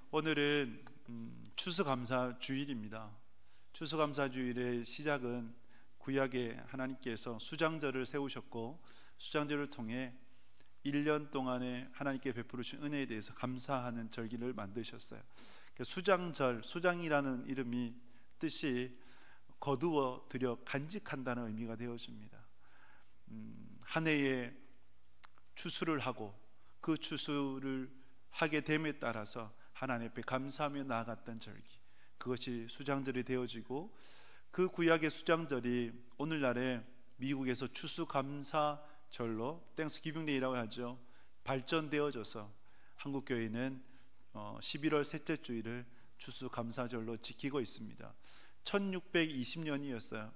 오늘은 추수감사 주일입니다. 추수감사 주일의 시작은 구약에 하나님께서 수장절을 세우셨고, 수장절을 통해 1년 동안에 하나님께 베풀어 주신 은혜에 대해서 감사하는 절기를 만드셨어요. 수장절, 수장이라는 이름이 뜻이 거두어 들여 간직한다는 의미가 되어집니다. 한 해에 추수를 하고 그 추수를 하게 됨에 따라서 하나님 앞에 감사하며 나아갔던 절기, 그것이 수장절이 되어지고, 그 구약의 수장절이 오늘날에 미국에서 추수감사절로 땡스기빙데이라고 하죠, 발전되어져서 한국교회는 11월 셋째 주일을 추수감사절로 지키고 있습니다. 1620년이었어요.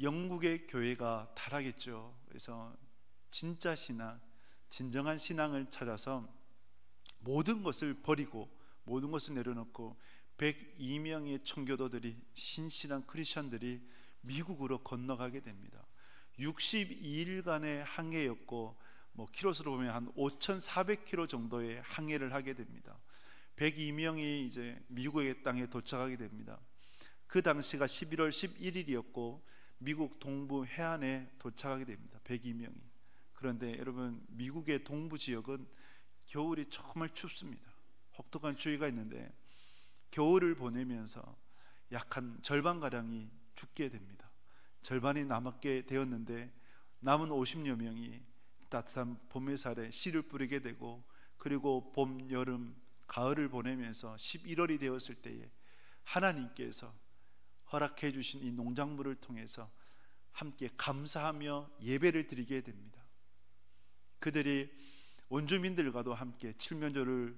영국의 교회가 타락했죠. 그래서 진짜 신앙, 진정한 신앙을 찾아서 모든 것을 버리고 모든 것을 내려놓고 102명의 청교도들이, 신실한 크리스천들이 미국으로 건너가게 됩니다. 62일간의 항해였고, 키로수로 보면 한 5,400km 정도의 항해를 하게 됩니다. 102명이 이제 미국의 땅에 도착하게 됩니다. 그 당시가 11월 11일이었고 미국 동부 해안에 도착하게 됩니다. 102명이. 그런데 여러분, 미국의 동부 지역은 겨울이 정말 춥습니다. 혹독한 추위가 있는데 겨울을 보내면서 약 한 절반가량이 죽게 됩니다. 절반이 남게 되었는데 남은 50여 명이 따뜻한 봄 햇살에 씨를 뿌리게 되고, 그리고 봄, 여름, 가을을 보내면서 11월이 되었을 때에 하나님께서 허락해 주신 이 농작물을 통해서 함께 감사하며 예배를 드리게 됩니다. 그들이 원주민들과도 함께 칠면조를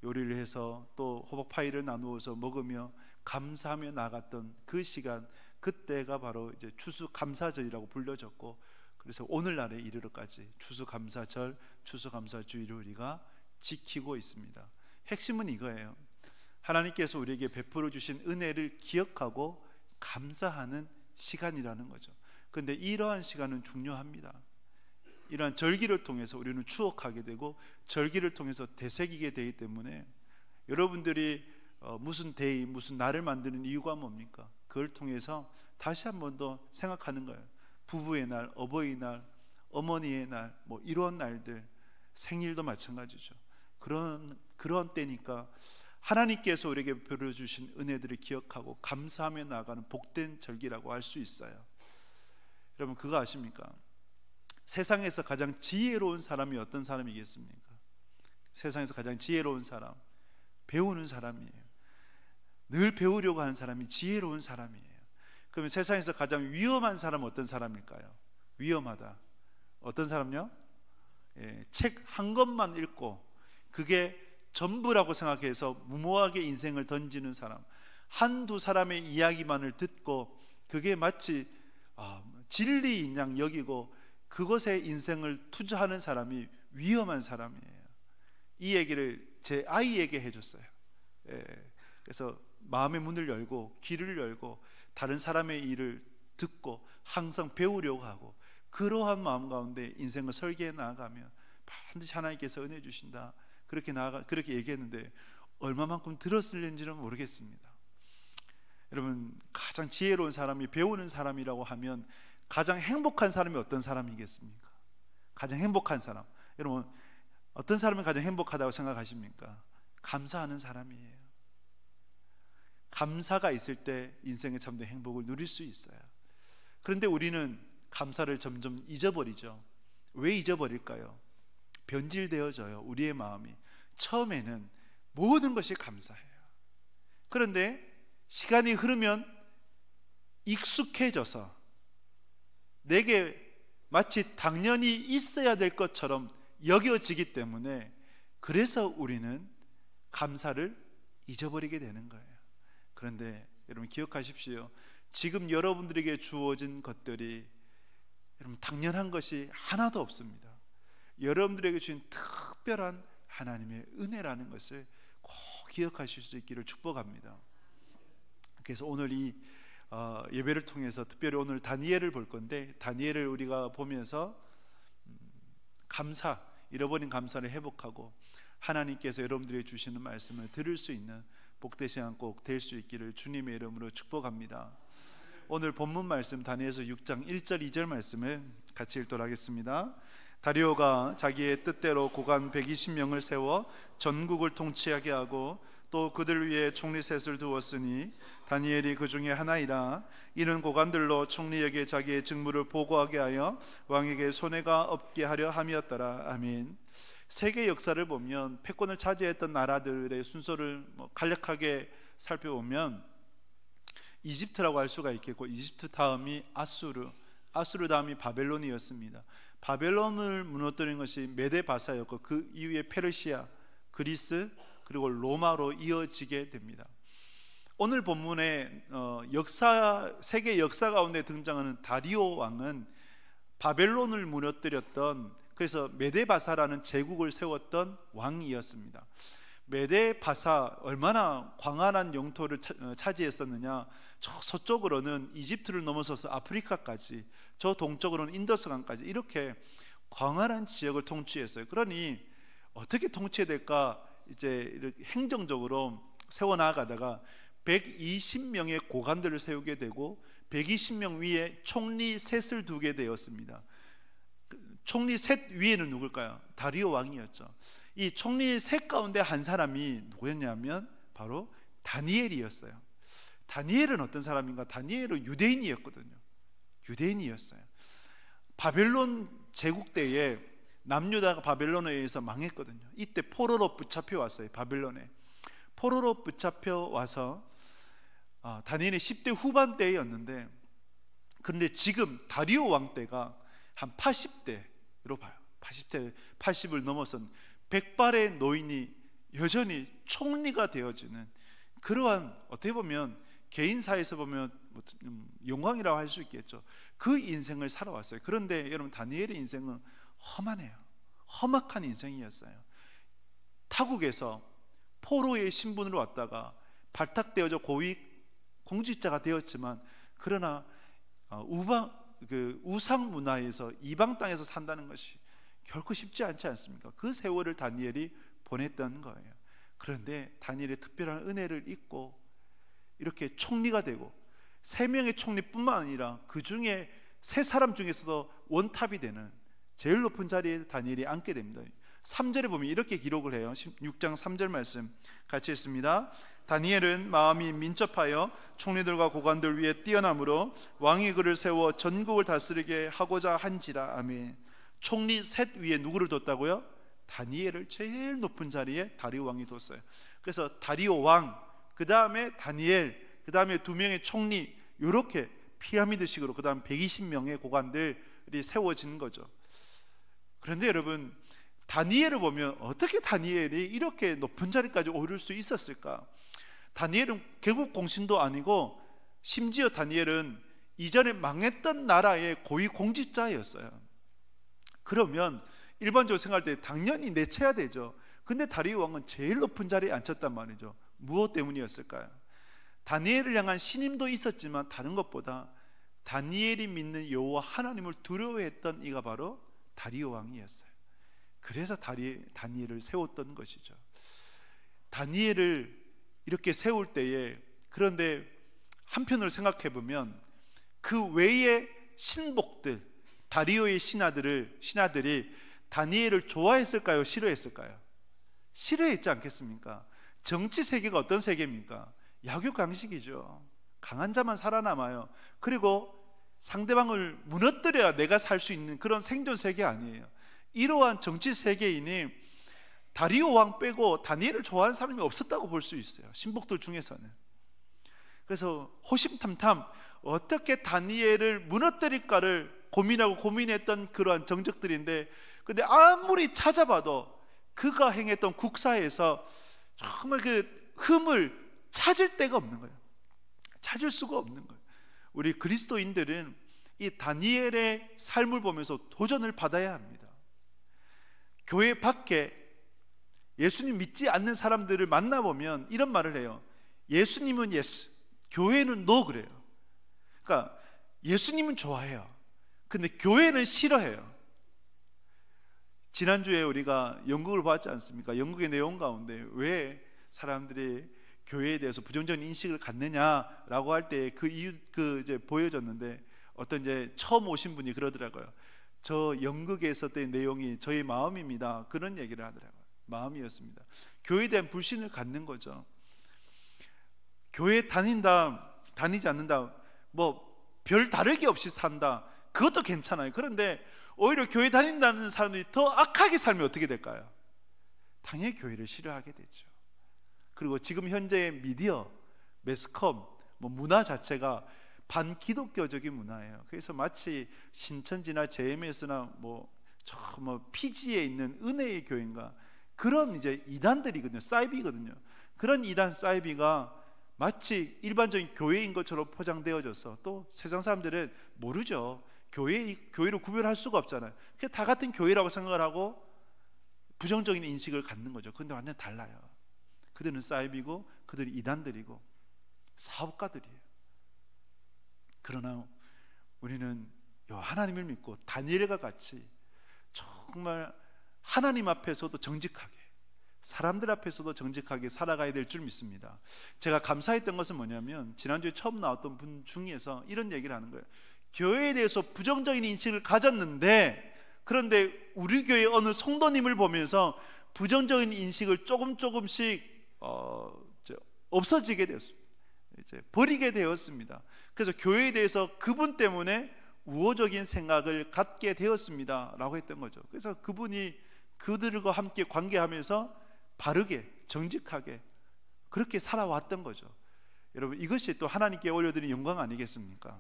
요리를 해서 또 호박파이를 나누어서 먹으며 감사하며 나갔던 그 시간, 그때가 바로 이제 추수감사절이라고 불려졌고, 그래서 오늘날에 이르러까지 추수감사절, 추수감사주일을 우리가 지키고 있습니다. 핵심은 이거예요. 하나님께서 우리에게 베풀어 주신 은혜를 기억하고 감사하는 시간이라는 거죠. 그런데 이러한 시간은 중요합니다. 이러한 절기를 통해서 우리는 추억하게 되고 절기를 통해서 되새기게 되기 때문에, 여러분들이 무슨 데이, 무슨 날을 만드는 이유가 뭡니까? 그걸 통해서 다시 한 번 더 생각하는 거예요. 부부의 날, 어버이날, 어머니의 날, 이런 날들, 생일도 마찬가지죠. 그런 때니까 하나님께서 우리에게 베풀어 주신 은혜들을 기억하고 감사하며 나아가는 복된 절기라고 할 수 있어요. 여러분, 그거 아십니까? 세상에서 가장 지혜로운 사람이 어떤 사람이겠습니까? 세상에서 가장 지혜로운 사람, 배우는 사람이에요. 늘 배우려고 하는 사람이 지혜로운 사람이에요. 그러면 세상에서 가장 위험한 사람은 어떤 사람일까요? 위험하다. 어떤 사람요? 책 한 권만 읽고 그게 전부라고 생각해서 무모하게 인생을 던지는 사람, 한두 사람의 이야기만을 듣고 그게 마치 진리인 양 여기고 그것에 인생을 투자하는 사람이 위험한 사람이에요. 이 얘기를 제 아이에게 해줬어요. 그래서 마음의 문을 열고 귀를 열고 다른 사람의 일을 듣고 항상 배우려고 하고, 그러한 마음 가운데 인생을 설계해 나아가면 반드시 하나님께서 은혜 주신다, 그렇게 얘기했는데 얼마만큼 들었을는지는 모르겠습니다. 여러분, 가장 지혜로운 사람이 배우는 사람이라고 하면 가장 행복한 사람이 어떤 사람이겠습니까? 가장 행복한 사람, 여러분 어떤 사람이 가장 행복하다고 생각하십니까? 감사하는 사람이에요. 감사가 있을 때 인생의 참된 행복을 누릴 수 있어요. 그런데 우리는 감사를 점점 잊어버리죠. 왜 잊어버릴까요? 변질되어져요. 우리의 마음이 처음에는 모든 것이 감사해요. 그런데 시간이 흐르면 익숙해져서 내게 마치 당연히 있어야 될 것처럼 여겨지기 때문에, 그래서 우리는 감사를 잊어버리게 되는 거예요. 그런데 여러분 기억하십시오. 지금 여러분들에게 주어진 것들이 여러분 당연한 것이 하나도 없습니다. 여러분들에게 주신 특별한 하나님의 은혜라는 것을 꼭 기억하실 수 있기를 축복합니다. 그래서 오늘 이 예배를 통해서 특별히 오늘 다니엘을 볼 건데, 다니엘을 우리가 보면서 감사, 잃어버린 감사를 회복하고 하나님께서 여러분들에게 주시는 말씀을 들을 수 있는 복되신 한 꼭 될 수 있기를 주님의 이름으로 축복합니다. 오늘 본문 말씀 다니엘서 6장 1절 2절 말씀을 같이 읽도록 하겠습니다. 다리오가 자기의 뜻대로 고관 120명을 세워 전국을 통치하게 하고 또 그들 위에 총리셋을 두었으니 다니엘이 그 중에 하나이라. 이는 고관들로 총리에게 자기의 직무를 보고하게 하여 왕에게 손해가 없게 하려 함이었더라. 아멘. 세계 역사를 보면 패권을 차지했던 나라들의 순서를 간략하게 살펴보면 이집트라고 할 수가 있겠고, 이집트 다음이 아수르 다음이 바벨론이었습니다. 바벨론을 무너뜨린 것이 메데바사였고 그 이후에 페르시아, 그리스, 그리고 로마로 이어지게 됩니다. 오늘 본문의 세계 역사 가운데 등장하는 다리오 왕은 바벨론을 무너뜨렸던, 그래서 메데바사라는 제국을 세웠던 왕이었습니다. 메데바사 얼마나 광활한 영토를 차지했었느냐. 저 서쪽으로는 이집트를 넘어서서 아프리카까지, 저 동쪽으로는 인더스강까지 이렇게 광활한 지역을 통치했어요. 그러니 어떻게 통치해야 될까 이제 이렇게 행정적으로 세워나가다가 120명의 고관들을 세우게 되고 120명 위에 총리 셋을 두게 되었습니다. 총리 셋 위에는 누굴까요? 다리오 왕이었죠. 이 총리 셋 가운데 한 사람이 누구였냐면 바로 다니엘이었어요. 다니엘은 어떤 사람인가? 다니엘은 유대인이었거든요. 유대인이었어요. 바벨론 제국 때에 남유다가 바벨론에 의해서 망했거든요. 이때 포로로 붙잡혀 왔어요. 바벨론에 포로로 붙잡혀 와서 다니엘이 10대 후반대였는데, 그런데 지금 다리오 왕 때가 한 80대로 봐요. 80을 넘어선 백발의 노인이 여전히 총리가 되어지는 그러한, 어떻게 보면 개인사에서 보면 영광이라고 할 수 있겠죠. 그 인생을 살아왔어요. 그런데 여러분, 다니엘의 인생은 험하네요. 험악한 인생이었어요. 타국에서 포로의 신분으로 왔다가 발탁되어져 고위 공직자가 되었지만, 그러나 우상 문화에서 이방 땅에서 산다는 것이 결코 쉽지 않지 않습니까? 그 세월을 다니엘이 보냈던 거예요. 그런데 다니엘의 특별한 은혜를 잊고 이렇게 총리가 되고 3명의 총리뿐만 아니라 그 중에 3사람 중에서도 원탑이 되는 제일 높은 자리에 다니엘이 앉게 됩니다. 3절에 보면 이렇게 기록을 해요. 6장 3절 말씀 같이 읽습니다. 다니엘은 마음이 민첩하여 총리들과 고관들 위에 뛰어남으로 왕이 그를 세워 전국을 다스리게 하고자 한지라. 아멘. 총리 셋 위에 누구를 뒀다고요? 다니엘을 제일 높은 자리에 다리오 왕이 뒀어요. 그래서 다리오 왕, 그 다음에 다니엘, 그 다음에 2명의 총리, 이렇게 피라미드식으로 그 다음 120명의 고관들이 세워지는 거죠. 그런데 여러분, 다니엘을 보면 어떻게 다니엘이 이렇게 높은 자리까지 오를 수 있었을까? 다니엘은 개국 공신도 아니고, 심지어 다니엘은 이전에 망했던 나라의 고위 공직자였어요. 그러면 일반적으로 생각할 때 당연히 내쳐야 되죠. 근데 다리오 왕은 제일 높은 자리에 앉혔단 말이죠. 무엇 때문이었을까요? 다니엘을 향한 신임도 있었지만 다른 것보다 다니엘이 믿는 여호와 하나님을 두려워했던 이가 바로 다리오 왕이었어요. 그래서 다니엘을 세웠던 것이죠. 다니엘을 이렇게 세울 때에, 그런데 한편으로 생각해 보면 그 외의 신복들, 다리오의 신하들이 다니엘을 좋아했을까요? 싫어했을까요? 싫어했지 않겠습니까? 정치 세계가 어떤 세계입니까? 약육강식이죠. 강한 자만 살아남아요. 그리고 상대방을 무너뜨려야 내가 살 수 있는 그런 생존 세계 아니에요. 이러한 정치 세계이니 다리오 왕 빼고 다니엘을 좋아하는 사람이 없었다고 볼 수 있어요. 신복들 중에서는. 그래서 호심탐탐 어떻게 다니엘을 무너뜨릴까를 고민했던 그러한 정적들인데, 근데 아무리 찾아봐도 그가 행했던 국사에서 정말 그 흠을 찾을 데가 없는 거예요. 찾을 수가 없는 거예요. 우리 그리스도인들은 이 다니엘의 삶을 보면서 도전을 받아야 합니다. 교회 밖에 예수님 믿지 않는 사람들을 만나보면 이런 말을 해요. 예수님은 예스, 교회는 노 그래요. 그러니까 예수님은 좋아해요. 근데 교회는 싫어해요. 지난주에 우리가 영국을 봤지 않습니까? 영국의 내용 가운데 왜 사람들이 교회에 대해서 부정적인 인식을 갖느냐라고 할 때 그 이유 이제 보여줬는데, 어떤 이제 처음 오신 분이 그러더라고요. 저 영국에 있었던 내용이 저희 마음입니다. 그런 얘기를 하더라고요. 마음이었습니다. 교회에 대한 불신을 갖는 거죠. 교회 다닌다, 다니지 않는다, 뭐 별 다르기 없이 산다, 그것도 괜찮아요. 그런데 오히려 교회 다닌다는 사람들이 더 악하게 살면 어떻게 될까요? 당연히 교회를 싫어하게 되죠. 그리고 지금 현재의 미디어, 매스컴, 뭐 문화 자체가 반기독교적인 문화예요. 그래서 마치 신천지나 JMS나 뭐 피지에 있는 은혜의 교회인가, 그런 이제 이단들이거든요. 사이비거든요. 그런 이단 사이비가 마치 일반적인 교회인 것처럼 포장되어져서, 또 세상 사람들은 모르죠. 교회로 구별할 수가 없잖아요. 그냥 다 같은 교회라고 생각을 하고 부정적인 인식을 갖는 거죠. 그런데 완전 달라요. 그들은 사이비고, 그들이 이단들이고 사업가들이에요. 그러나 우리는 하나님을 믿고 다니엘과 같이 정말 하나님 앞에서도 정직하게, 사람들 앞에서도 정직하게 살아가야 될 줄 믿습니다. 제가 감사했던 것은 뭐냐면, 지난주에 처음 나왔던 분 중에서 이런 얘기를 하는 거예요. 교회에 대해서 부정적인 인식을 가졌는데, 그런데 우리 교회 어느 성도님을 보면서 부정적인 인식을 조금씩 없어지게 되었습니다. 이제 버리게 되었습니다. 그래서 교회에 대해서 그분 때문에 우호적인 생각을 갖게 되었습니다 라고 했던 거죠. 그래서 그분이 그들과 함께 관계하면서 바르게, 정직하게 그렇게 살아왔던 거죠. 여러분, 이것이 또 하나님께 올려드린 영광 아니겠습니까?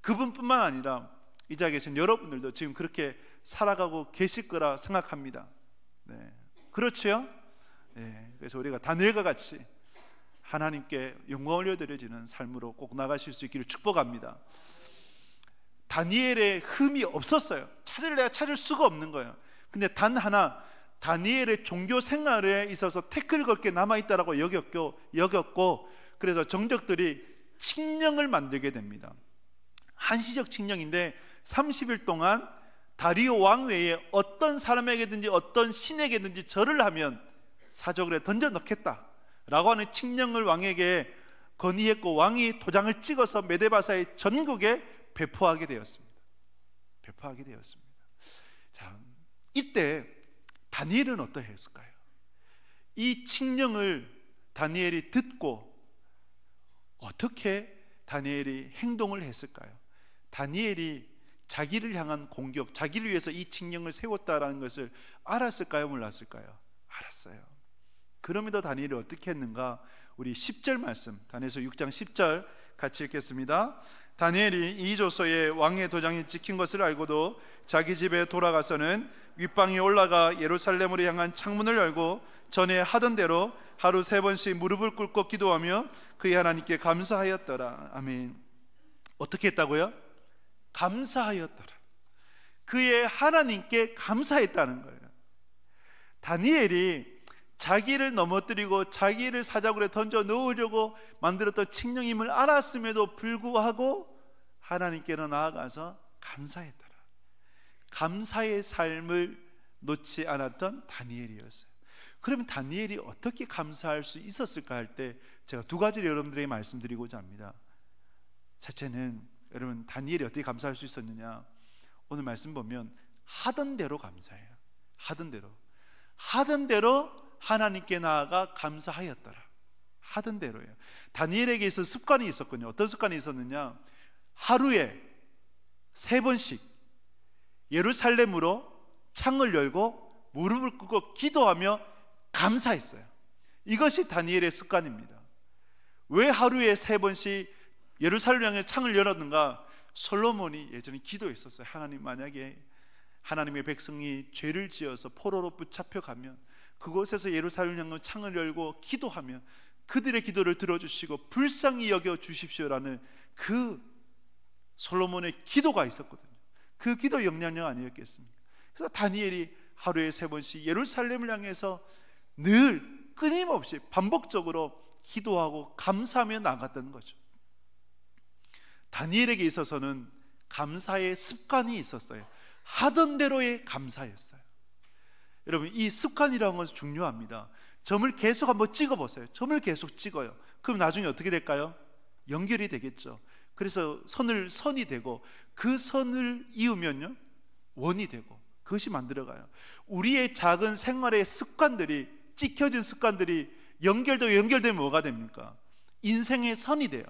그분뿐만 아니라 이 자리에 계신 여러분들도 지금 그렇게 살아가고 계실 거라 생각합니다. 네, 그렇죠? 네, 그래서 우리가 다니엘과 같이 하나님께 영광 올려드려지는 삶으로 꼭 나가실 수 있기를 축복합니다. 다니엘의 흠이 없었어요. 찾을 수가 없는 거예요. 근데 단 하나, 다니엘의 종교 생활에 있어서 태클 걸게 남아있다라고 여겼고, 그래서 정적들이 칙령을 만들게 됩니다. 한시적 칙령인데 30일 동안 다리오 왕 외에 어떤 사람에게든지 어떤 신에게든지 절을 하면 사적으로 던져 넣겠다 라고 하는 칙령을 왕에게 건의했고, 왕이 도장을 찍어서 메데바사의 전국에 배포하게 되었습니다. 자, 이때 다니엘은 어떠했을까요? 이 칙령을 다니엘이 듣고 어떻게 다니엘이 행동을 했을까요? 다니엘이 자기를 향한 공격, 자기를 위해서 이 칙령을 세웠다라는 것을 알았을까요? 몰랐을까요? 알았어요. 그럼에도 다니엘이 어떻게 했는가? 우리 10절 말씀, 다니엘서 6장 10절 같이 읽겠습니다. 다니엘이 이 조서에 왕의 도장이 찍힌 것을 알고도 자기 집에 돌아가서는 윗방에 올라가 예루살렘으로 향한 창문을 열고 전에 하던 대로 하루 3번씩 무릎을 꿇고 기도하며 그의 하나님께 감사하였더라. 아멘. 어떻게 했다고요? 감사하였더라. 그의 하나님께 감사했다는 거예요. 다니엘이 자기를 넘어뜨리고 자기를 사자굴에 던져 넣으려고 만들었던 칙령임을 알았음에도 불구하고 하나님께로 나아가서 감사했더라. 감사의 삶을 놓지 않았던 다니엘이었어요. 그러면 다니엘이 어떻게 감사할 수 있었을까 할 때 제가 두 가지를 여러분들에게 말씀드리고자 합니다. 첫째는, 여러분, 다니엘이 어떻게 감사할 수 있었느냐? 오늘 말씀 보면 하던 대로 감사해요. 하던 대로 하나님께 나아가 감사하였더라. 하던 대로예요. 다니엘에게 있어 습관이 있었군요. 어떤 습관이 있었느냐? 하루에 3번씩 예루살렘으로 창을 열고 무릎을 꿇고 기도하며 감사했어요. 이것이 다니엘의 습관입니다. 왜 하루에 3번씩 예루살렘 향해 창을 열었는가? 솔로몬이 예전에 기도했었어요. 하나님, 만약에 하나님의 백성이 죄를 지어서 포로로 붙잡혀가면 그곳에서 예루살렘 향해 창을 열고 기도하면 그들의 기도를 들어주시고 불쌍히 여겨 주십시오라는 그 솔로몬의 기도가 있었거든요. 그 기도 영향력 아니었겠습니까? 그래서 다니엘이 하루에 3번씩 예루살렘을 향해서 늘 끊임없이 반복적으로 기도하고 감사하며 나갔던 거죠. 다니엘에게 있어서는 감사의 습관이 있었어요. 하던 대로의 감사였어요. 여러분, 이 습관이라는 것은 중요합니다. 점을 계속 한번 찍어보세요. 점을 계속 찍어요. 그럼 나중에 어떻게 될까요? 연결이 되겠죠. 그래서 선이 되고, 그 선을 이으면요 원이 되고, 그것이 만들어가요. 우리의 작은 생활의 습관들이, 찍혀진 습관들이 연결되면 뭐가 됩니까? 인생의 선이 돼요.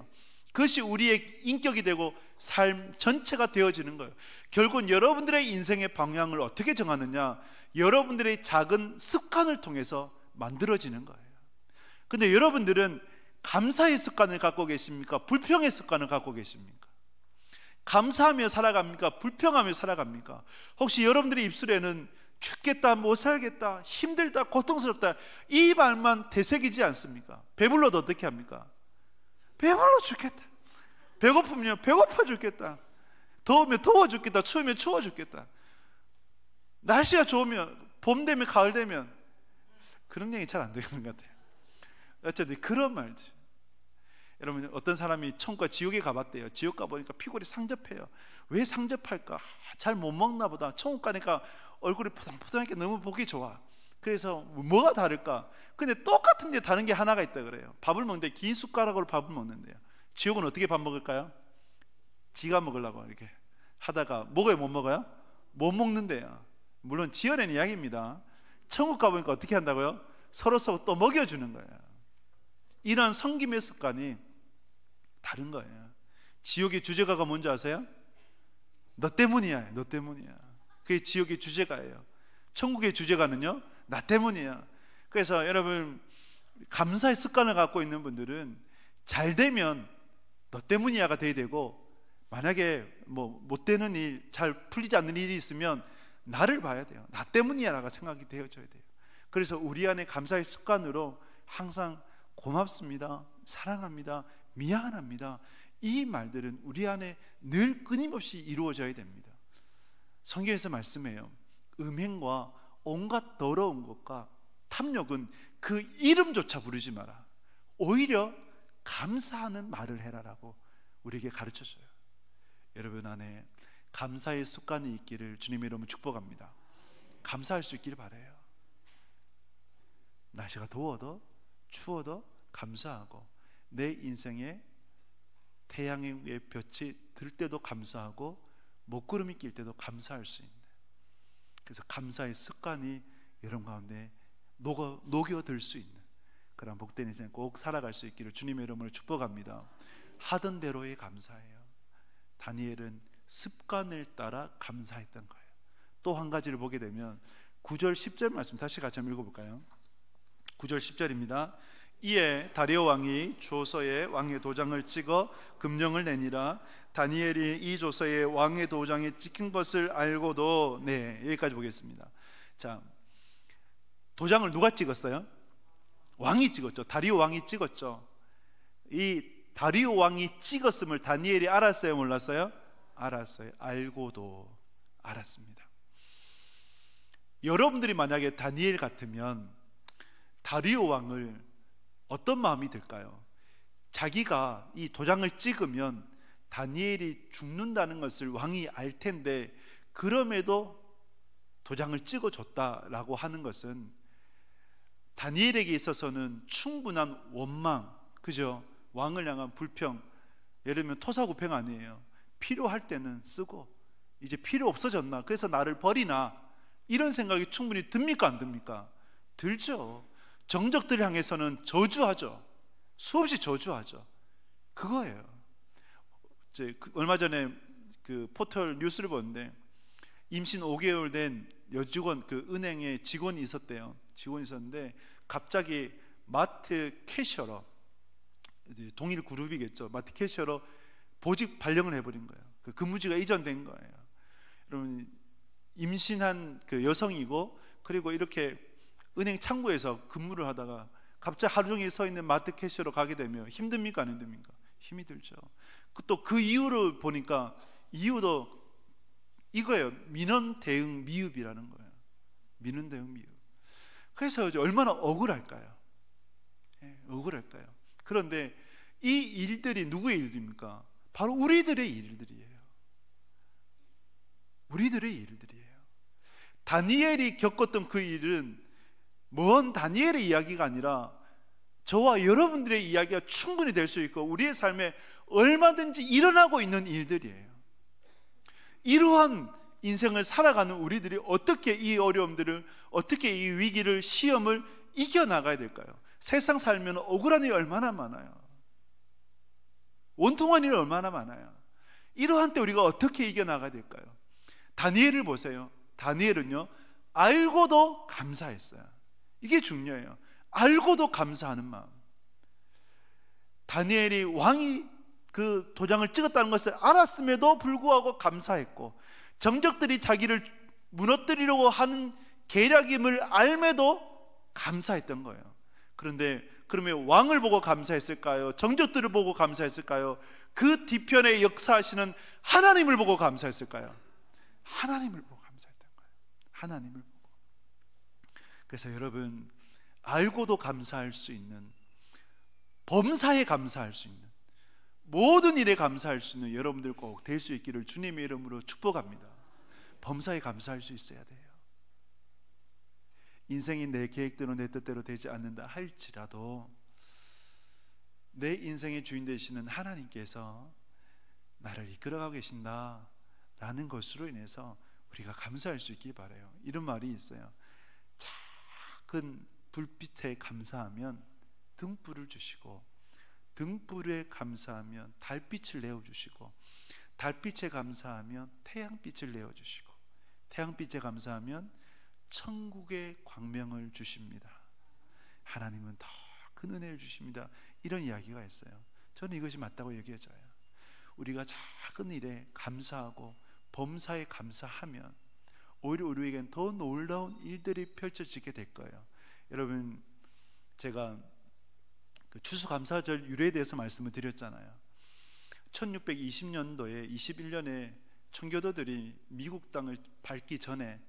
그것이 우리의 인격이 되고 삶 전체가 되어지는 거예요. 결국은 여러분들의 인생의 방향을 어떻게 정하느냐? 여러분들의 작은 습관을 통해서 만들어지는 거예요. 근데 여러분들은 감사의 습관을 갖고 계십니까? 불평의 습관을 갖고 계십니까? 감사하며 살아갑니까? 불평하며 살아갑니까? 혹시 여러분들의 입술에는 죽겠다, 못 살겠다, 힘들다, 고통스럽다, 이 말만 되새기지 않습니까? 배불러도 어떻게 합니까? 배불러 죽겠다. 배고프면 배고파 죽겠다. 더우면 더워 죽겠다. 추우면 추워 죽겠다. 날씨가 좋으면, 봄 되면 가을 되면, 그런 얘기 잘 안 되는 것 같아요. 어쨌든 그런 말이죠. 여러분, 어떤 사람이 천국과 지옥에 가봤대요. 지옥 가보니까 피골이 상접해요. 왜 상접할까? 잘 못 먹나 보다. 천국 가니까 얼굴이 포동포동하니까 너무 보기 좋아. 그래서 뭐가 다를까? 근데 똑같은데 다른 게 하나가 있다 그래요. 밥을 먹는데 긴 숟가락으로 밥을 먹는데요. 지옥은 어떻게 밥 먹을까요? 지가 먹으려고 이렇게 하다가 먹어요, 못 먹어요? 못 먹는데요. 물론 지어낸 이야기입니다. 천국 가보니까 어떻게 한다고요? 서로 또 먹여주는 거예요. 이런 섬김의 습관이 다른 거예요. 지옥의 주제가가 뭔지 아세요? 너 때문이야, 너 때문이야. 그게 지옥의 주제가예요. 천국의 주제가는요, 나 때문이야. 그래서 여러분, 감사의 습관을 갖고 있는 분들은 잘 되면 너 때문이야가 돼야 되고, 만약에 못 되는 일, 잘 풀리지 않는 일이 있으면 나를 봐야 돼요. 나 때문이야라고 생각이 되어져야 돼요. 그래서 우리 안에 감사의 습관으로 항상 고맙습니다, 사랑합니다, 미안합니다, 이 말들은 우리 안에 늘 끊임없이 이루어져야 됩니다. 성경에서 말씀해요. 음행과 온갖 더러운 것과 탐욕은 그 이름조차 부르지 마라. 오히려 감사하는 말을 해라라고 우리에게 가르쳐줘요. 여러분 안에 감사의 습관이 있기를 주님의 이름으로 축복합니다. 감사할 수 있기를 바라요. 날씨가 더워도 추워도 감사하고, 내 인생에 태양의 볕이 들 때도 감사하고, 먹구름이 낄 때도 감사할 수 있는, 그래서 감사의 습관이 여러분 가운데 녹여들 수 있는 그런 복된 인생 꼭 살아갈 수 있기를 주님의 이름으로 축복합니다. 하던 대로의 감사예요. 다니엘은 습관을 따라 감사했던 거예요. 또 한 가지를 보게 되면 9절 10절 말씀 다시 같이 한번 읽어볼까요? 9절 10절입니다. 이에 다리오 왕이 조서에 왕의 도장을 찍어 금령을 내니라. 다니엘이 이 조서에 왕의 도장이 찍힌 것을 알고도, 네, 여기까지 보겠습니다. 자, 도장을 누가 찍었어요? 왕이 찍었죠. 다리오 왕이 찍었죠. 이 다리오 왕이 찍었음을 다니엘이 알았어요, 몰랐어요? 알았어요. 알고도 알았습니다. 여러분들이 만약에 다니엘 같으면 다리오 왕을 어떤 마음이 들까요? 자기가 이 도장을 찍으면 다니엘이 죽는다는 것을 왕이 알 텐데, 그럼에도 도장을 찍어줬다라고 하는 것은 다니엘에게 있어서는 충분한 원망, 그죠? 왕을 향한 불평, 예를 들면 토사구팽 아니에요. 필요할 때는 쓰고 이제 필요 없어졌나, 그래서 나를 버리나, 이런 생각이 충분히 듭니까 안 듭니까? 들죠. 정적들 향해서는 저주하죠. 수없이 저주하죠. 그거예요. 얼마 전에 그 포털 뉴스를 보는데, 임신 5개월 된 여직원, 그 은행에 직원이 있었대요. 직원이 있었는데 갑자기 마트 캐셔로, 동일 그룹이겠죠, 마트 캐셔로 보직 발령을 해버린 거예요. 그 근무지가 이전된 거예요. 여러분, 임신한 그 여성이고, 그리고 이렇게 은행 창구에서 근무를 하다가 갑자기 하루 종일 서 있는 마트 캐셔로 가게 되면 힘듭니까 안 힘듭니까? 힘이 들죠. 또 그 이유를 보니까, 이유도 이거예요. 민원 대응 미흡이라는 거예요. 민원 대응 미흡. 그래서 얼마나 억울할까요? 억울할까요? 그런데 이 일들이 누구의 일입니까? 바로 우리들의 일들이에요. 우리들의 일들이에요. 다니엘이 겪었던 그 일은 먼 다니엘의 이야기가 아니라 저와 여러분들의 이야기가 충분히 될 수 있고 우리의 삶에 얼마든지 일어나고 있는 일들이에요. 이러한 인생을 살아가는 우리들이 어떻게 이 어려움들을, 어떻게 이 위기를, 시험을 이겨나가야 될까요? 세상 살면 억울한 일이 얼마나 많아요. 원통한 일이 얼마나 많아요. 이러한 때 우리가 어떻게 이겨나가야 될까요? 다니엘을 보세요. 다니엘은요, 알고도 감사했어요. 이게 중요해요. 알고도 감사하는 마음. 다니엘이 왕이 그 도장을 찍었다는 것을 알았음에도 불구하고 감사했고, 정적들이 자기를 무너뜨리려고 하는 계략임을 알매도 감사했던 거예요. 그런데 그러면 왕을 보고 감사했을까요? 정적들을 보고 감사했을까요? 그 뒤편에 역사하시는 하나님을 보고 감사했을까요? 하나님을 보고 감사했던 거예요. 하나님을 보고. 그래서 여러분, 알고도 감사할 수 있는, 범사에 감사할 수 있는, 모든 일에 감사할 수 있는 여러분들 꼭 될 수 있기를 주님의 이름으로 축복합니다. 범사에 감사할 수 있어야 돼요. 인생이 내 계획대로 내 뜻대로 되지 않는다 할지라도 내 인생의 주인 되시는 하나님께서 나를 이끌어가고 계신다 라는 것으로 인해서 우리가 감사할 수 있기 바라요. 이런 말이 있어요. 작은 불빛에 감사하면 등불을 주시고, 등불에 감사하면 달빛을 내어주시고, 달빛에 감사하면 태양빛을 내어주시고, 태양빛에 감사하면 천국의 광명을 주십니다. 하나님은 더 큰 은혜를 주십니다. 이런 이야기가 있어요. 저는 이것이 맞다고 여겨져요. 우리가 작은 일에 감사하고 범사에 감사하면 오히려 우리에겐 더 놀라운 일들이 펼쳐지게 될 거예요. 여러분, 제가 그 추수감사절 유래에 대해서 말씀을 드렸잖아요. 1620년도에 21년에 청교도들이 미국 땅을 밟기 전에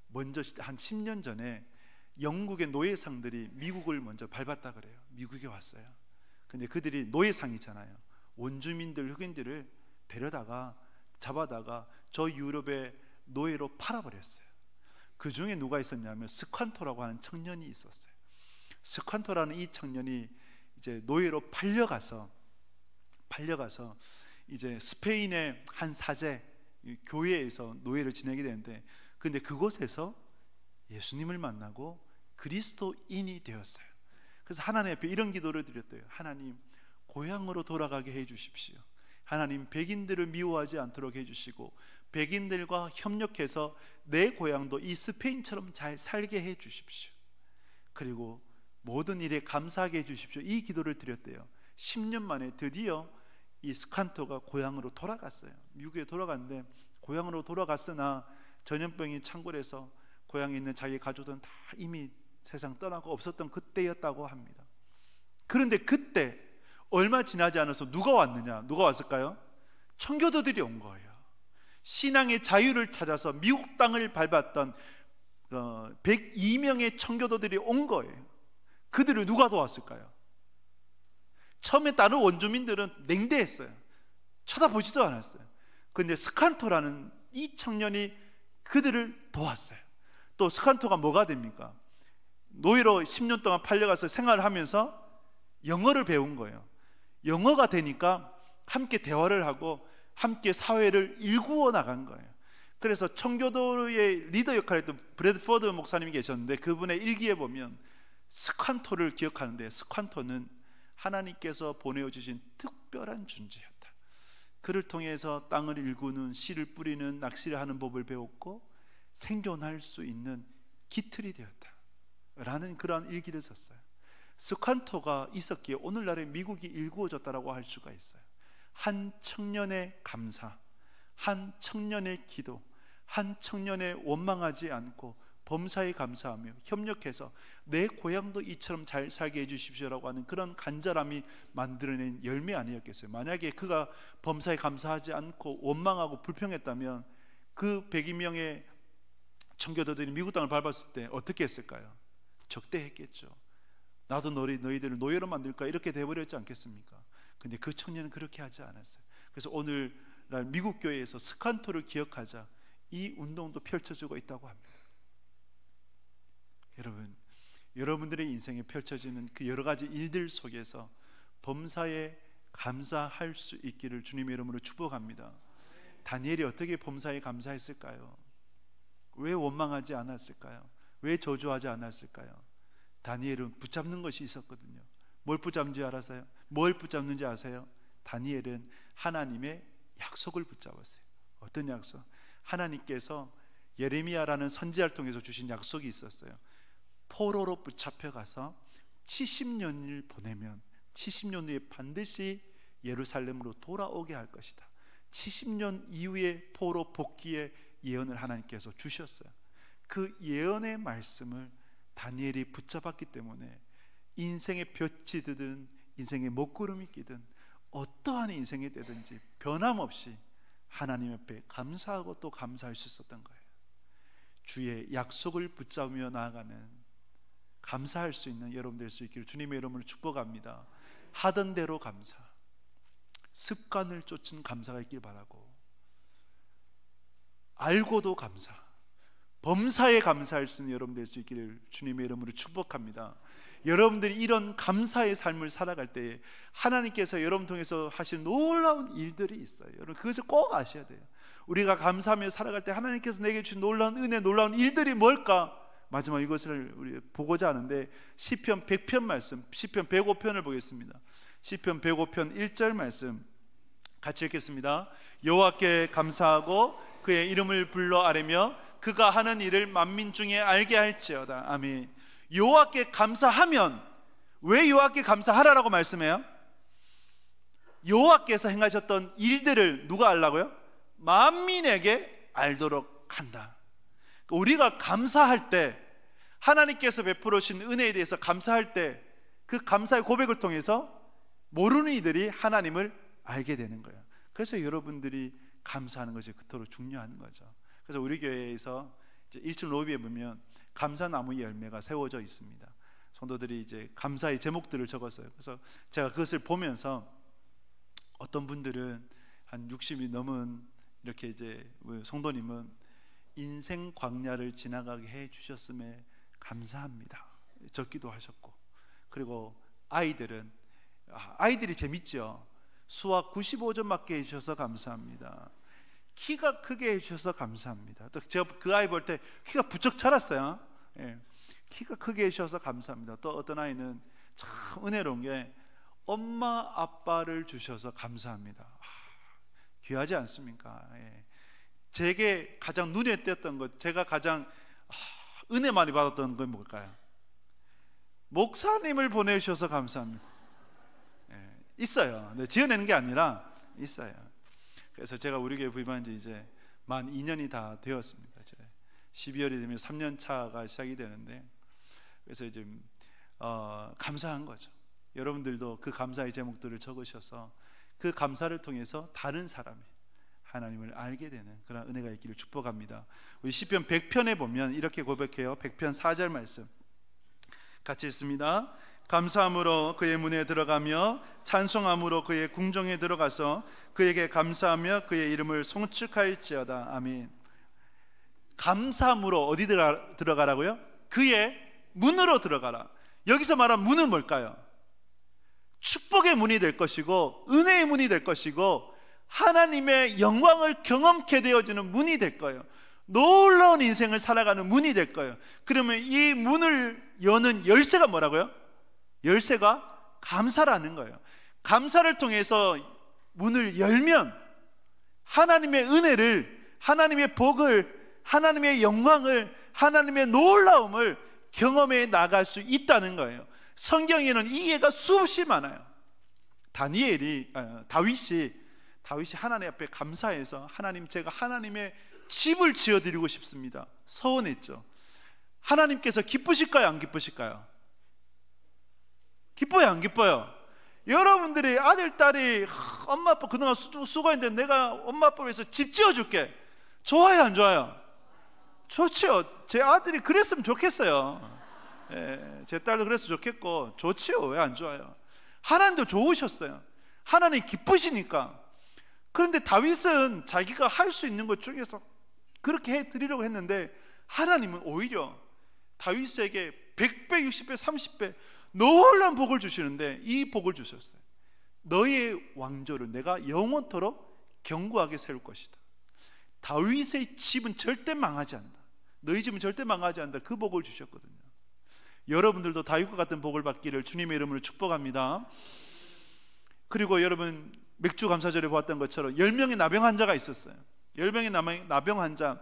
먼저 한 10년 전에 영국의 노예상들이 미국을 먼저 밟았다 그래요. 미국에 왔어요. 근데 그들이 노예상이잖아요. 원주민들, 흑인들을 데려다가 잡아다가 저 유럽의 노예로 팔아버렸어요. 그 중에 누가 있었냐면 스칸토라고 하는 청년이 있었어요. 스칸토라는 이 청년이 이제 노예로 팔려가서 이제 스페인의 한 사제 교회에서 노예를 지내게 되는데, 근데 그곳에서 예수님을 만나고 그리스도인이 되었어요. 그래서 하나님 앞에 이런 기도를 드렸대요. 하나님, 고향으로 돌아가게 해주십시오. 하나님, 백인들을 미워하지 않도록 해주시고 백인들과 협력해서 내 고향도 이 스페인처럼 잘 살게 해주십시오. 그리고 모든 일에 감사하게 해주십시오. 이 기도를 드렸대요. 10년 만에 드디어 이 스칸토가 고향으로 돌아갔어요. 미국에 돌아갔는데 고향으로 돌아갔으나 전염병이 창궐해서 고향에 있는 자기 가족들은 다 이미 세상 떠나고 없었던 그때였다고 합니다. 그런데 그때 얼마 지나지 않아서 누가 왔느냐? 누가 왔을까요? 청교도들이 온 거예요. 신앙의 자유를 찾아서 미국 땅을 밟았던 102명의 청교도들이 온 거예요. 그들을 누가 도왔을까요? 처음에 다른 원주민들은 냉대했어요. 쳐다보지도 않았어요. 그런데 스칸토라는 이 청년이 그들을 도왔어요. 또 스칸토가 뭐가 됩니까? 노예로 10년 동안 팔려가서 생활을 하면서 영어를 배운 거예요. 영어가 되니까 함께 대화를 하고 함께 사회를 일구어 나간 거예요. 그래서 청교도의 리더 역할을 했던 브래드포드 목사님이 계셨는데 그분의 일기에 보면 스칸토를 기억하는데, 스칸토는 하나님께서 보내주신 특별한 존재였다. 그를 통해서 땅을 일구는, 씨를 뿌리는, 낚시를 하는 법을 배웠고 생존할 수 있는 기틀이 되었다 라는 그러한 일기를 썼어요. 스칸토가 있었기에 오늘날의 미국이 일구어졌다라고 할 수가 있어요. 한 청년의 감사, 한 청년의 기도, 한 청년의 원망하지 않고 범사에 감사하며 협력해서 내 고향도 이처럼 잘 살게 해주십시오라고 하는 그런 간절함이 만들어낸 열매 아니었겠어요? 만약에 그가 범사에 감사하지 않고 원망하고 불평했다면 그 102명의 청교도들이 미국 땅을 밟았을 때 어떻게 했을까요? 적대했겠죠. 나도 너희들을 노예로 만들까, 이렇게 돼버렸지 않겠습니까? 근데 그 청년은 그렇게 하지 않았어요. 그래서 오늘날 미국 교회에서 스칸토를 기억하자, 이 운동도 펼쳐지고 있다고 합니다. 여러분, 여러분들의 인생에 펼쳐지는 그 여러 가지 일들 속에서 범사에 감사할 수 있기를 주님의 이름으로 축복합니다. 다니엘이 어떻게 범사에 감사했을까요? 왜 원망하지 않았을까요? 왜 저주하지 않았을까요? 다니엘은 붙잡는 것이 있었거든요. 뭘 붙잡는지 알아서요? 뭘 붙잡는지 아세요? 다니엘은 하나님의 약속을 붙잡았어요. 어떤 약속? 하나님께서 예레미야라는 선지자를 통해서 주신 약속이 있었어요. 포로로 붙잡혀 가서 70년을 보내면 70년 후에 반드시 예루살렘으로 돌아오게 할 것이다. 70년 이후에 포로 복귀의 예언을 하나님께서 주셨어요. 그 예언의 말씀을 다니엘이 붙잡았기 때문에 인생의 볕이 드든 인생의 먹구름이 끼든 어떠한 인생이 되든지 변함없이 하나님 앞에 감사하고 또 감사할 수 있었던 거예요. 주의 약속을 붙잡으며 나아가는 감사할 수 있는 여러분 될 수 있기를 주님의 이름으로 축복합니다. 하던 대로 감사, 습관을 쫓은 감사가 있길 바라고, 알고도 감사, 범사에 감사할 수 있는 여러분 될 수 있기를 주님의 이름으로 축복합니다. 여러분들이 이런 감사의 삶을 살아갈 때 하나님께서 여러분 통해서 하신 놀라운 일들이 있어요. 여러분 그것을 꼭 아셔야 돼요. 우리가 감사하며 살아갈 때 하나님께서 내게 주신 놀라운 은혜, 놀라운 일들이 뭘까? 마지막 이것을 우리 보고자 하는데 시편 100편 말씀, 시편 105편을 보겠습니다. 시편 105편 1절 말씀 같이 읽겠습니다. 여호와께 감사하고 그의 이름을 불러 아뢰며 그가 하는 일을 만민 중에 알게 할지어다. 아멘. 여호와께 감사하면, 왜 여호와께 감사하라라고 말씀해요? 여호와께서 행하셨던 일들을 누가 알라고요? 만민에게 알도록 한다. 우리가 감사할 때, 하나님께서 베풀어 주신 은혜에 대해서 감사할 때 그 감사의 고백을 통해서 모르는 이들이 하나님을 알게 되는 거예요. 그래서 여러분들이 감사하는 것이 그토록 중요한 거죠. 그래서 우리 교회에서 이제 1층 로비에 보면 감사나무 열매가 세워져 있습니다. 성도들이 이제 감사의 제목들을 적었어요. 그래서 제가 그것을 보면서 어떤 분들은 한 60이 넘은 이렇게 이제 성도님은 인생 광야를 지나가게 해 주셨음에 감사합니다 적기도 하셨고, 그리고 아이들이 재밌죠. 수학 95점 맞게 해주셔서 감사합니다. 키가 크게 해주셔서 감사합니다. 또 제가 그 아이 볼 때 키가 부쩍 자랐어요. 예. 키가 크게 해주셔서 감사합니다. 또 어떤 아이는 참 은혜로운 게 엄마 아빠를 주셔서 감사합니다. 귀하지 않습니까? 예. 제게 가장 눈에 띄었던 것, 제가 가장 은혜 많이 받았던 건 뭘까요? 목사님을 보내주셔서 감사합니다. 예. 있어요. 네, 지어내는 게 아니라 있어요. 그래서 제가 우리 교회 부임한 지 이제 만 2년이 다 되었습니다. 이제 12월이 되면 3년 차가 시작이 되는데, 그래서 이제 감사한 거죠. 여러분들도 그 감사의 제목들을 적으셔서 그 감사를 통해서 다른 사람이 하나님을 알게 되는 그런 은혜가 있기를 축복합니다. 우리 시편 100편에 보면 이렇게 고백해요. 100편 4절 말씀 같이 읽습니다. 감사함으로 그의 문에 들어가며 찬송함으로 그의 궁정에 들어가서 그에게 감사하며 그의 이름을 송축할지어다. 아멘. 감사함으로 어디 들어가라고요? 그의 문으로 들어가라. 여기서 말한 문은 뭘까요? 축복의 문이 될 것이고 은혜의 문이 될 것이고 하나님의 영광을 경험케 되어지는 문이 될 거예요. 놀라운 인생을 살아가는 문이 될 거예요. 그러면 이 문을 여는 열쇠가 뭐라고요? 열쇠가 감사라는 거예요. 감사를 통해서 문을 열면 하나님의 은혜를, 하나님의 복을, 하나님의 영광을, 하나님의 놀라움을 경험해 나갈 수 있다는 거예요. 성경에는 이 예가 수없이 많아요. 다윗이 하나님 앞에 감사해서 하나님, 제가 하나님의 집을 지어드리고 싶습니다 서원했죠. 하나님께서 기쁘실까요? 안 기쁘실까요? 기뻐요? 안 기뻐요? 여러분들이 아들, 딸이 엄마 아빠 그동안 수고했는데 내가 엄마 아빠 위해서 집 지어줄게, 좋아요? 안 좋아요? 좋지요. 제 아들이 그랬으면 좋겠어요. 예, 제 딸도 그랬으면 좋겠고 좋지요. 왜 안 좋아요? 하나님도 좋으셨어요. 하나님 기쁘시니까. 그런데 다윗은 자기가 할 수 있는 것 중에서 그렇게 해드리려고 했는데 하나님은 오히려 다윗에게 100배, 60배, 30배 놀라운 복을 주시는데 이 복을 주셨어요. 너의 왕조를 내가 영원토록 견고하게 세울 것이다. 다윗의 집은 절대 망하지 않는다. 너희 집은 절대 망하지 않는다. 그 복을 주셨거든요. 여러분들도 다윗과 같은 복을 받기를 주님의 이름으로 축복합니다. 그리고 여러분 맥주 감사절에 보았던 것처럼 10명의 나병 환자가 있었어요. 10명의 나병 환자,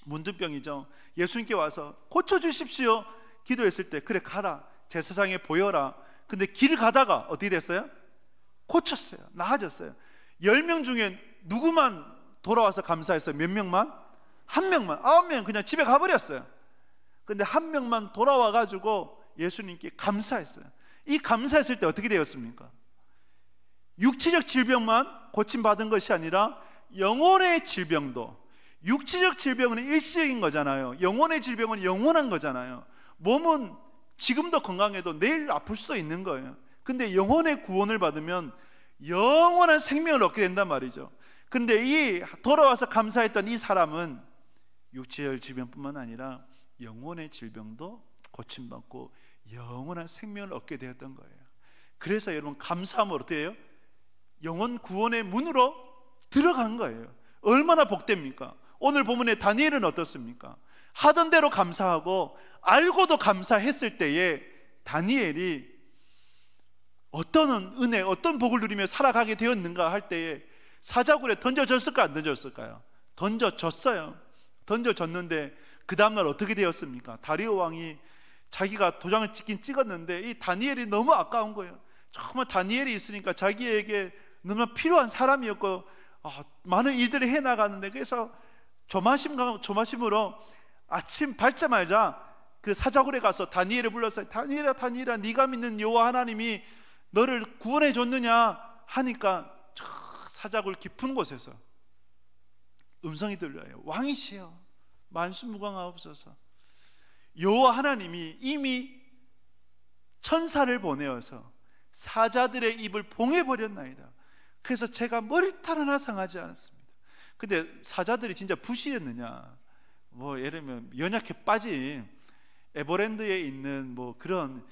문둥병이죠. 예수님께 와서 고쳐주십시오 기도했을 때 그래 가라 제사장에 보여라. 근데 길을 가다가 어떻게 됐어요? 고쳤어요. 나아졌어요. 10명 중에 누구만 돌아와서 감사했어요? 몇 명만? 한 명만. 9명 그냥 집에 가버렸어요. 근데 한 명만 돌아와 가지고 예수님께 감사했어요. 이 감사했을 때 어떻게 되었습니까? 육체적 질병만 고침받은 것이 아니라 영혼의 질병도, 육체적 질병은 일시적인 거잖아요. 영혼의 질병은 영원한 거잖아요. 몸은 지금도 건강해도 내일 아플 수도 있는 거예요. 근데 영혼의 구원을 받으면 영원한 생명을 얻게 된단 말이죠. 근데 이 돌아와서 감사했던 이 사람은 육체적 질병뿐만 아니라 영혼의 질병도 고침받고 영원한 생명을 얻게 되었던 거예요. 그래서 여러분 감사하면 어떻게 해요? 영혼 구원의 문으로 들어간 거예요. 얼마나 복됩니까? 오늘 본문의 다니엘은 어떻습니까? 하던 대로 감사하고 알고도 감사했을 때에 다니엘이 어떤 은혜, 어떤 복을 누리며 살아가게 되었는가 할 때에 사자굴에 던져졌을까 안 던졌을까요? 던져졌어요. 던져졌는데 그 다음날 어떻게 되었습니까? 다리오 왕이 자기가 도장을 찍긴 찍었는데 이 다니엘이 너무 아까운 거예요. 정말 다니엘이 있으니까 자기에게 너무나 필요한 사람이었고 많은 일들을 해나가는데 그래서 조마심으로 아침 밝자마자 그 사자굴에 가서 다니엘을 불러서 다니엘아 다니엘아 네가 믿는 여호와 하나님이 너를 구원해 줬느냐 하니까 저 사자굴 깊은 곳에서 음성이 들려요. 왕이시여 만수무강하옵소서. 여호와 하나님이 이미 천사를 보내어서 사자들의 입을 봉해버렸나이다. 그래서 제가 머리털 하나 상하지 않았습니다. 근데 사자들이 진짜 부실했느냐? 뭐 예를 들면 연약해 빠진 에버랜드에 있는 뭐 그런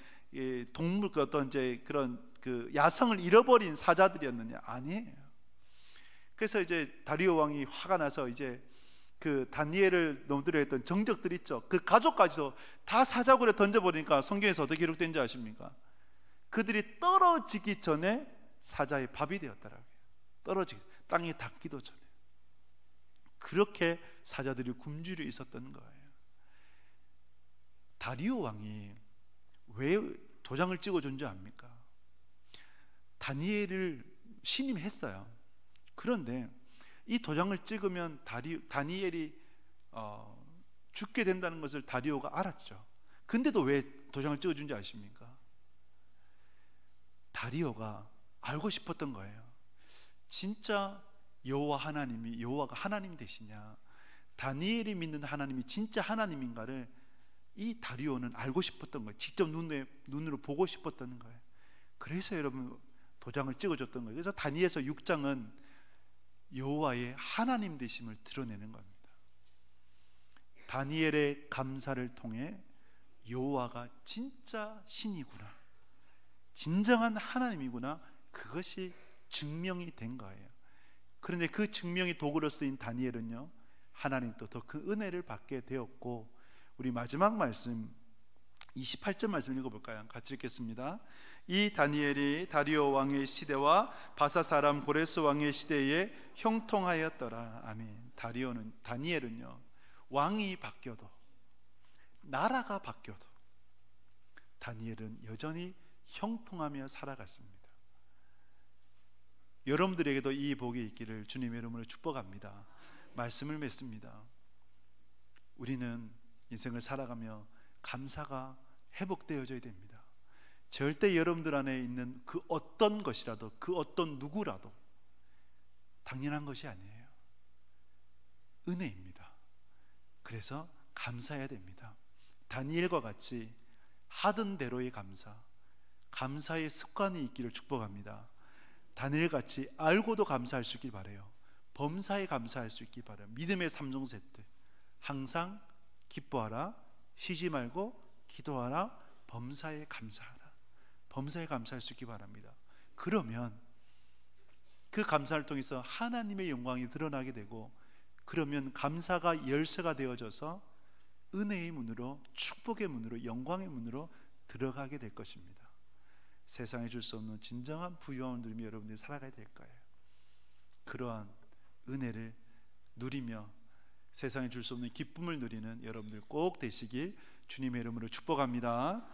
동물 어떤 이제 그런 그 야성을 잃어버린 사자들이었느냐? 아니에요. 그래서 이제 다리오 왕이 화가 나서 이제 그 다니엘을 넘들여 했던 정적들 있죠. 그 가족까지도 다 사자굴에 던져버리니까 성경에서 어떻게 기록된지 아십니까? 그들이 떨어지기 전에 사자의 밥이 되었더라고요. 떨어지기 땅에 닿기도 전에. 그렇게 사자들이 굶주려 있었던 거예요. 다리오 왕이 왜 도장을 찍어준 줄 압니까? 다니엘을 신임했어요. 그런데 이 도장을 찍으면 다니엘이 죽게 된다는 것을 다리오가 알았죠. 근데도 왜 도장을 찍어준지 아십니까? 다리오가 알고 싶었던 거예요. 진짜 여호와가 하나님 되시냐, 다니엘이 믿는 하나님이 진짜 하나님인가를 이 다리오는 알고 싶었던 거예요. 직접 눈으로 보고 싶었던 거예요. 그래서 여러분 도장을 찍어줬던 거예요. 그래서 다니엘서 6장은 여호와의 하나님 되심을 드러내는 겁니다. 다니엘의 감사를 통해 여호와가 진짜 신이구나, 진정한 하나님이구나, 그것이 증명이 된 거예요. 그런데 그 증명이 도구로 쓰인 다니엘은요, 하나님도 더 그 은혜를 받게 되었고, 우리 마지막 말씀 28절 말씀 읽어볼까요? 같이 읽겠습니다. 이 다니엘이 다리오 왕의 시대와 바사 사람 고레스 왕의 시대에 형통하였더라. 아멘. 다니엘은요, 왕이 바뀌어도, 나라가 바뀌어도 다니엘은 여전히 형통하며 살아갔습니다. 여러분들에게도 이 복이 있기를 주님의 이름으로 축복합니다. 말씀을 맺습니다. 우리는 인생을 살아가며 감사가 회복되어져야 됩니다. 절대 여러분들 안에 있는 그 어떤 것이라도, 그 어떤 누구라도 당연한 것이 아니에요. 은혜입니다. 그래서 감사해야 됩니다. 다니엘과 같이 하던 대로의 감사의 습관이 있기를 축복합니다. 다니엘같이 알고도 감사할 수 있길 바라요. 범사에 감사할 수 있길 바라요. 믿음의 3종 세트, 항상 기뻐하라, 쉬지 말고 기도하라, 범사에 감사하라. 범사에 감사할 수 있기 바랍니다. 그러면 그 감사를 통해서 하나님의 영광이 드러나게 되고, 그러면 감사가 열쇠가 되어져서 은혜의 문으로, 축복의 문으로, 영광의 문으로 들어가게 될 것입니다. 세상에 줄 수 없는 진정한 부유함을 누리며 여러분들이 살아가야 될 거예요. 그러한 은혜를 누리며 세상에 줄 수 없는 기쁨을 누리는 여러분들 꼭 되시길 주님의 이름으로 축복합니다.